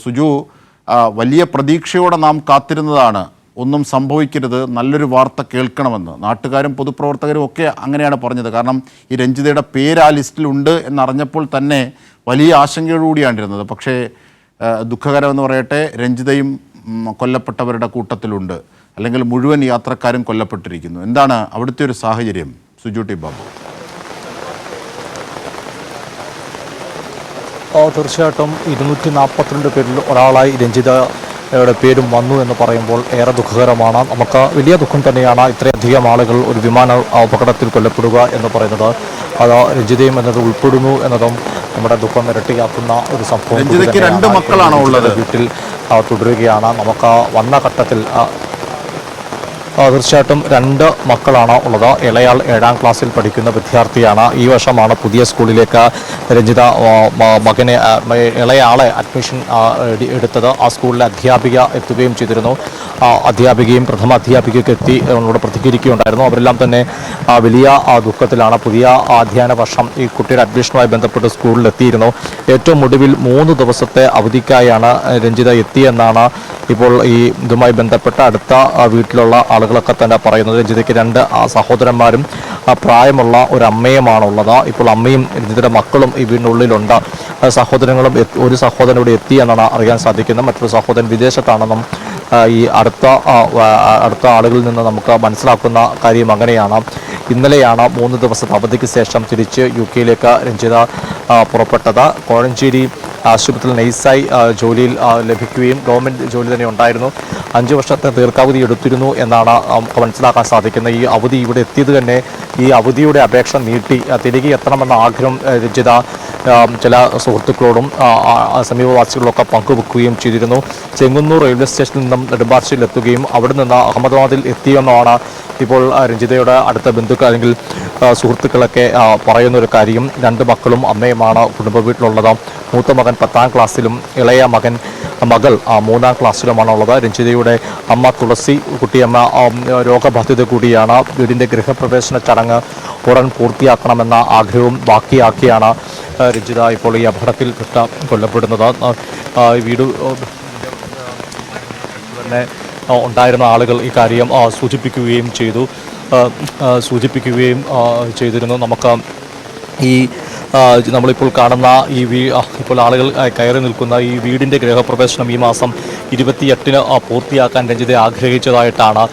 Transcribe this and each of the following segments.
സുജു, വലിയ പ്രതീക്ഷയോടെ നാം കാത്തിരുന്നതാണ് ഒന്നും സംഭവിക്കരുത്, നല്ലൊരു വാർത്ത കേൾക്കണമെന്ന്. നാട്ടുകാരും പൊതുപ്രവർത്തകരും ഒക്കെ അങ്ങനെയാണ് പറഞ്ഞത്. കാരണം ഈ രഞ്ജിതയുടെ പേര് ആ ലിസ്റ്റിലുണ്ട് എന്നറിഞ്ഞപ്പോൾ തന്നെ വലിയ ആശങ്കയോടുകൂടിയാണ് ഇരുന്നത്. പക്ഷേ ദുഃഖകരമെന്ന് പറയട്ടെ, രഞ്ജിതയും കൊല്ലപ്പെട്ടവരുടെ കൂട്ടത്തിലുണ്ട്, അല്ലെങ്കിൽ മുഴുവൻ യാത്രക്കാരും കൊല്ലപ്പെട്ടിരിക്കുന്നു. എന്താണ് അവിടുത്തെ ഒരു സാഹചര്യം, സുജു ടി ബാബു? തീർച്ചയായിട്ടും 242 പേരിൽ ഒരാളായി രഞ്ജിതയുടെ പേരും വന്നു എന്ന് പറയുമ്പോൾ ഏറെ ദുഃഖകരമാണ്. നമുക്ക് വലിയ ദുഃഖം തന്നെയാണ് ഇത്രയധികം ആളുകൾ ഒരു വിമാന അപകടത്തിൽ കൊല്ലപ്പെടുക എന്ന് പറയുന്നത്. അത് രഞ്ജിതയും എന്നത് ഉൾപ്പെടുന്നു എന്നതും നമ്മുടെ ദുഃഖം ഇരട്ടിയാക്കുന്ന ഒരു സംഭവം. രഞ്ജിതയ്ക്ക് 2 മക്കളാണോ ഉള്ളത്? വീട്ടിൽ തുടരുകയാണ്. നമുക്ക് വന്ന ഘട്ടത്തിൽ തീർച്ചയായിട്ടും 2 മക്കളാണ് ഉള്ളത്. ഇളയാൾ 7ാം ക്ലാസ്സിൽ പഠിക്കുന്ന വിദ്യാർത്ഥിയാണ്. ഈ വർഷമാണ് പുതിയ സ്കൂളിലേക്ക് രഞ്ജിത മകനെ ഇളയാളെ അഡ്മിഷൻ എടുത്തത്. ആ സ്കൂളിലെ അധ്യാപിക എത്തുകയും ചെയ്തിരുന്നു. അധ്യാപികയും പ്രഥമ അധ്യാപികയ്ക്ക് എത്തി നമ്മളോട് പ്രതികരിക്കുകയുണ്ടായിരുന്നു. അവരെല്ലാം തന്നെ വലിയ ദുഃഖത്തിലാണ്. പുതിയ അധ്യയന വർഷം ഈ കുട്ടിയുടെ അഡ്മിഷനുമായി ബന്ധപ്പെട്ട് സ്കൂളിലെത്തിയിരുന്നു. ഏറ്റവും ഒടുവിൽ 3 ദിവസത്തെ അവധിക്കായാണ് രഞ്ജിത എത്തിയെന്നാണ് ഇപ്പോൾ ഈ ഇതുമായി ബന്ധപ്പെട്ട അടുത്ത വീട്ടിലുള്ള ആളുകളൊക്കെ തന്നെ പറയുന്നത്. രഞ്ജിതയ്ക്ക് 2 സഹോദരന്മാരും പ്രായമുള്ള ഒരു അമ്മയുമാണുള്ളത്. ഇപ്പോൾ അമ്മയും രഞ്ജിതയുടെ മക്കളും ഈ വീടിനുള്ളിലുണ്ട്. സഹോദരങ്ങളും ഒരു സഹോദരൻ ഇവിടെ എത്തി എന്നാണ് അറിയാൻ സാധിക്കുന്നത്. മറ്റൊരു സഹോദരൻ വിദേശത്താണെന്നും ഈ അടുത്ത ആളുകളിൽ നിന്ന് നമുക്ക് മനസ്സിലാക്കുന്ന കാര്യം അങ്ങനെയാണ്. ഇന്നലെയാണ് 3 ദിവസത്തെ അവധിക്ക് ശേഷം തിരിച്ച് UK രഞ്ജിത പുറപ്പെട്ടത്. കോഴഞ്ചേരി ആശുപത്രിയിൽ നൈസായി ജോലിയിൽ ലഭിക്കുകയും ഗവൺമെൻറ് ജോലി തന്നെ ഉണ്ടായിരുന്നു. 5 വർഷത്തെ ദീർഘാവധി എടുത്തിരുന്നു എന്നാണ് നമുക്ക് മനസ്സിലാക്കാൻ സാധിക്കുന്നത്. ഈ അവധി ഇവിടെ എത്തിയത് തന്നെ ഈ അവധിയുടെ അപേക്ഷ നീട്ടി തിരികെ എത്തണമെന്ന ആഗ്രഹം രഞ്ജിത ചില സുഹൃത്തുക്കളോടും സമീപവാസികളൊക്കെ പങ്കുവെക്കുകയും ചെയ്തിരുന്നു. ചെങ്ങന്നൂർ റെയിൽവേ സ്റ്റേഷനിൽ നിന്നും നെടുമ്പാശ്ശേരിയിൽ എത്തുകയും അവിടെ നിന്ന് അഹമ്മദാബാദിൽ എത്തിയെന്നാണ് ഇപ്പോൾ രഞ്ജിതയുടെ അടുത്ത ബന്ധുക്കൾ അല്ലെങ്കിൽ സുഹൃത്തുക്കളൊക്കെ പറയുന്നൊരു കാര്യം. 2 മക്കളും അമ്മയുമാണ് കുടുംബ വീട്ടിലുള്ളത്. മൂത്ത മകൻ 10ാം ക്ലാസ്സിലും ഇളയ മകൾ 3ാം ക്ലാസ്സിലുമാണ് ഉള്ളത്. രഞ്ജിതയുടെ അമ്മ തുളസി കുട്ടിയമ്മ രോഗബാധിത കൂടിയാണ്. വീടിൻ്റെ ഗൃഹപ്രവേശന ചടങ്ങ് ഉടൻ പൂർത്തിയാക്കണമെന്ന ആഗ്രഹവും ബാക്കിയാക്കിയാണ് രഞ്ജിത ഇപ്പോൾ ഈ അപകടത്തിൽ കൊല്ലപ്പെടുന്നത്. വീട് തന്നെ ഉണ്ടായിരുന്ന ആളുകൾ ഈ കാര്യം സൂചിപ്പിക്കുകയും ചെയ്തിരുന്നു. നമുക്ക് ഈ നമ്മളിപ്പോൾ കാണുന്ന ഇപ്പോൾ ആളുകൾ കയറി നിൽക്കുന്ന ഈ വീടിൻ്റെ ഗൃഹപ്രവേശനം ഈ മാസം 28-ന് പൂർത്തിയാക്കാൻ രഞ്ജിത ആഗ്രഹിച്ചതായിട്ടാണ്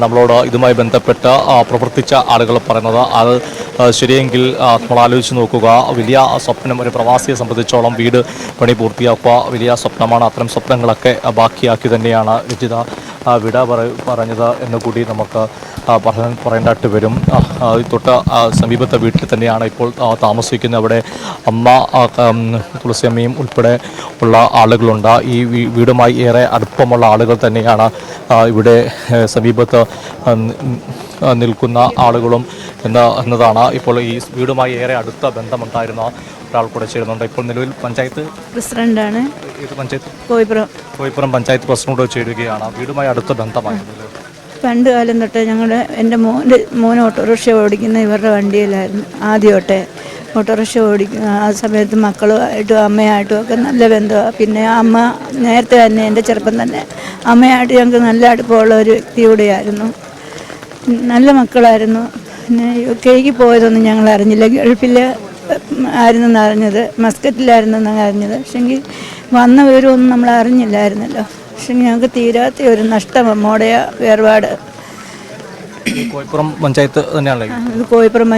നമ്മളോട് ഇതുമായി ബന്ധപ്പെട്ട് പ്രവർത്തിച്ച ആളുകൾ പറയുന്നത്. അത് ശരിയെങ്കിൽ നമ്മൾ ആലോചിച്ച് നോക്കുക. വലിയ സ്വപ്നം ഒരു പ്രവാസിയെ സംബന്ധിച്ചോളം വീട് പണി പൂർത്തിയാക്കുക വലിയ സ്വപ്നമാണ്. അത്തരം സ്വപ്നങ്ങളൊക്കെ ബാക്കിയാക്കി തന്നെയാണ് രഞ്ജിത വിട പറഞ്ഞത് എന്നുകൂടി നമുക്ക് പറയേണ്ടതായിട്ട് വരും. തൊട്ട് സമീപത്തെ വീട്ടിൽ തന്നെയാണ് ഇപ്പോൾ താമസിക്കുന്നത്. അവിടെ അമ്മ തുളസിയമ്മയും ഉൾപ്പെടെ ഉള്ള ആളുകളുണ്ട്. ഈ വീടുമായി ഏറെ അടുപ്പമുള്ള ആളുകൾ തന്നെയാണ് ഇവിടെ സമീപത്ത് നിൽക്കുന്ന ആളുകളും എന്നതാണ്. ഇപ്പോൾ ഈ വീടുമായി ഏറെ അടുത്ത ബന്ധമുണ്ടായിരുന്ന ഒരാൾ കൂടെ ചേരുന്നുണ്ട്. ഇപ്പോൾ നിലവിൽ പഞ്ചായത്ത് പ്രസിഡന്റാണ്. ഏത് പഞ്ചായത്ത്? കോയിപ്പുറം പഞ്ചായത്ത് പ്രസിഡന്റ് ചേരുകയാണ്. വീടുമായി അടുത്ത ബന്ധമായിരുന്നു. പണ്ട് കാലം തൊട്ടേ എൻ്റെ മോൻ ഓട്ടോറിക്ഷ ഓടിക്കുന്ന ഇവരുടെ വണ്ടിയിലായിരുന്നു. ആദ്യമൊട്ടെ ഓട്ടോറിക്ഷ ഓടിക്കുന്ന ആ സമയത്ത് മക്കളുമായിട്ടും അമ്മയായിട്ടും ഒക്കെ നല്ല ബന്ധമാണ്. പിന്നെ അമ്മ നേരത്തെ തന്നെ എൻ്റെ ചെറുപ്പം തന്നെ അമ്മയായിട്ട് ഞങ്ങൾക്ക് നല്ല അടുപ്പമുള്ള ഒരു വ്യക്തി കൂടിയായിരുന്നു. നല്ല മക്കളായിരുന്നു. പിന്നെ UK പോയതൊന്നും ഞങ്ങൾ അറിഞ്ഞില്ല. ഗൾഫിൽ ആയിരുന്നെന്ന് അറിഞ്ഞത്, മസ്കറ്റിലായിരുന്നെന്നാണ് അറിഞ്ഞത്. പക്ഷെങ്കിൽ വന്ന വിവരമൊന്നും നമ്മൾ അറിഞ്ഞില്ലായിരുന്നല്ലോ. പക്ഷെ ഞങ്ങൾക്ക് തീരാത്ത ഒരു നഷ്ടം അമ്മോടെയ വേർപാട്. കോയിപ്പുറം പഞ്ചായത്ത് തന്നെയാണല്ലോ. കോയിപ്പുറം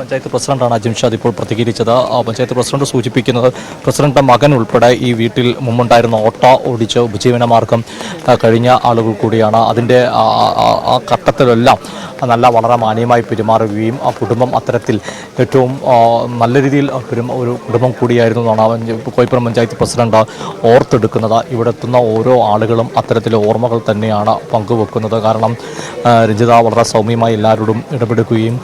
പഞ്ചായത്ത് പ്രസിഡന്റാണ് അജിംഷാദ് ഇപ്പോൾ പ്രതികരിച്ചത്. പഞ്ചായത്ത് പ്രസിഡന്റ് സൂചിപ്പിക്കുന്നത് പ്രസിഡന്റിന്റെ മകൻ ഉൾപ്പെടെ ഈ വീട്ടിൽ മുമ്പുണ്ടായിരുന്ന ഓട്ടോ ഓടിച്ച് ഉപജീവനമാർഗം കഴിഞ്ഞ ആളുകൾ കൂടിയാണ്. അതിൻ്റെ ആ ഘട്ടത്തിലെല്ലാം വളരെ മാന്യമായി പെരുമാറുകയും ആ കുടുംബം അത്തരത്തിൽ ഏറ്റവും നല്ല രീതിയിൽ ഒരു കുടുംബം കൂടിയായിരുന്നു എന്നാണ് കോയിപ്പുറം പഞ്ചായത്ത് പ്രസിഡന്റ് ഓർത്തെടുക്കുന്നത്. ഇവിടെ എത്തുന്ന ഓരോ ആളുകളും അത്തരത്തിലെ ഓർമ്മകൾ തന്നെയാണ് പങ്കുവെക്കുന്നത്. കാരണം രഞ്ജിത വളരെ സൗമ്യമായി എല്ലാവരോടും ഇടപെടുകയും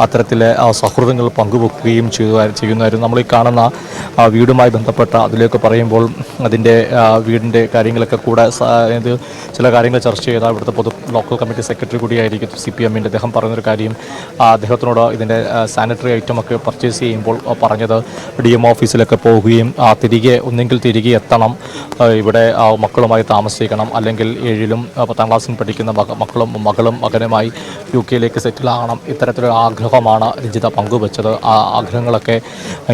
അത്തരത്തിലെ സൗഹൃദങ്ങൾ പങ്കുവെക്കുകയും ചെയ്യുന്നതായിരുന്നു. നമ്മൾ ഈ കാണുന്ന വീടുമായി ബന്ധപ്പെട്ട അതിലേക്ക് പറയുമ്പോൾ അതിൻ്റെ വീടിൻ്റെ കാര്യങ്ങളൊക്കെ കൂടെ ഇത് ചില കാര്യങ്ങൾ ചർച്ച ചെയ്താൽ ഇവിടുത്തെ ലോക്കൽ കമ്മിറ്റി സെക്രട്ടറി കൂടിയായിരിക്കും CPM അദ്ദേഹം പറഞ്ഞൊരു കാര്യം, അദ്ദേഹത്തിനോട് ഇതിൻ്റെ സാനിറ്ററി ഐറ്റം ഒക്കെ പർച്ചേസ് ചെയ്യുമ്പോൾ പറഞ്ഞത് DM ഓഫീസിലൊക്കെ പോവുകയും ഒന്നെങ്കിൽ തിരികെ എത്തണം, ഇവിടെ മക്കളുമായി താമസിക്കണം, അല്ലെങ്കിൽ 7ലും 10ാം ക്ലാസ്സിൽ പഠിക്കുന്ന മകളും മകനുമായി UK സെറ്റിൽ ആകണം. ഇത്തരത്തിലൊരു ആഗ്രഹമാണ് രഞ്ജിത പങ്കുവച്ചത്. ആ ആഗ്രഹങ്ങളൊക്കെ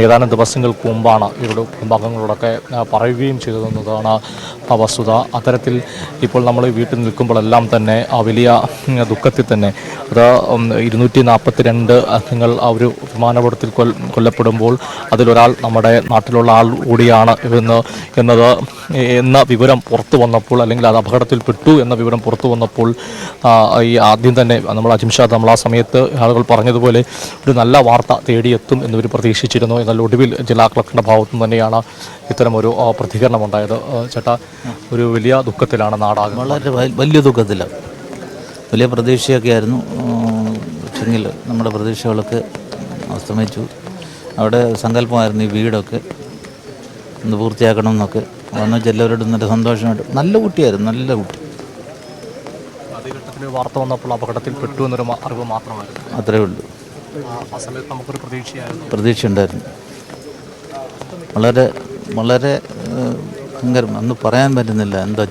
ഏതാനും ദിവസങ്ങൾക്ക് മുമ്പാണ് ഇവരുടെ കുടുംബാംഗങ്ങളോടൊക്കെ പറയുകയും ചെയ്തതെന്നതാണ് വസ്തുത. അത്തരത്തിൽ ഇപ്പോൾ നമ്മൾ വീട്ടിൽ നിൽക്കുമ്പോഴെല്ലാം തന്നെ ആ വലിയ ദുഃഖത്തിൽ തന്നെ അത് 242 അംഗങ്ങൾ ആ ഒരു വിമാനാപകടത്തിൽ കൊല്ലപ്പെടുമ്പോൾ അതിലൊരാൾ നമ്മുടെ നാട്ടിലുള്ള ആൾ കൂടിയാണ് എന്ന വിവരം പുറത്തു വന്നപ്പോൾ, അല്ലെങ്കിൽ അത് അപകടത്തിൽപ്പെട്ടു എന്ന വിവരം പുറത്തു വന്നപ്പോൾ ഈ ആദ്യം തന്നെ നമ്മൾ അജിംഷാദ് നമ്മൾ ആ സമയത്ത് ആളുകൾ പറഞ്ഞതുപോലെ ഒരു നല്ല വാർത്ത തേടിയെത്തും എന്നൊരു പ്രതീക്ഷിച്ചിരുന്നു. എന്നാൽ ഒടുവിൽ ജില്ലാ കളക്ടറുടെ ഭാഗത്തു തന്നെയാണ് ഇത്തരമൊരു പ്രതികരണം ഉണ്ടായത്. ചേട്ടാ, ഒരു വലിയ ദുഃഖത്തിലാണ് നാടാകെ. വളരെ വലിയ ദുഃഖത്തിലാണ്. വലിയ പ്രതീക്ഷയൊക്കെ ആയിരുന്നു, പക്ഷെങ്കിൽ നമ്മുടെ പ്രതീക്ഷകളൊക്കെ അസ്തമിച്ചു. അവിടെ സങ്കല്പമായിരുന്നു ഈ വീടൊക്കെ ഒന്ന് പൂർത്തിയാക്കണം എന്നൊക്കെ. വന്ന് എല്ലാവരോടും നല്ല സന്തോഷമായിട്ട്, നല്ല കുട്ടിയായിരുന്നു, നല്ല കുട്ടി. ആദ്യഘട്ടത്തിൽ വാർത്ത വന്നപ്പോൾ അപകടത്തിൽ പെട്ടു എന്നൊരു അറിവ് മാത്രമായിരുന്നു. അത്രേ ഉള്ളൂ. ആ സമയത്ത് നമുക്കൊരു പ്രതീക്ഷ ഉണ്ടായിരുന്നു. വളരെ വളരെ ഭയങ്കരം, അന്ന് പറയാൻ പറ്റുന്നില്ല എന്താ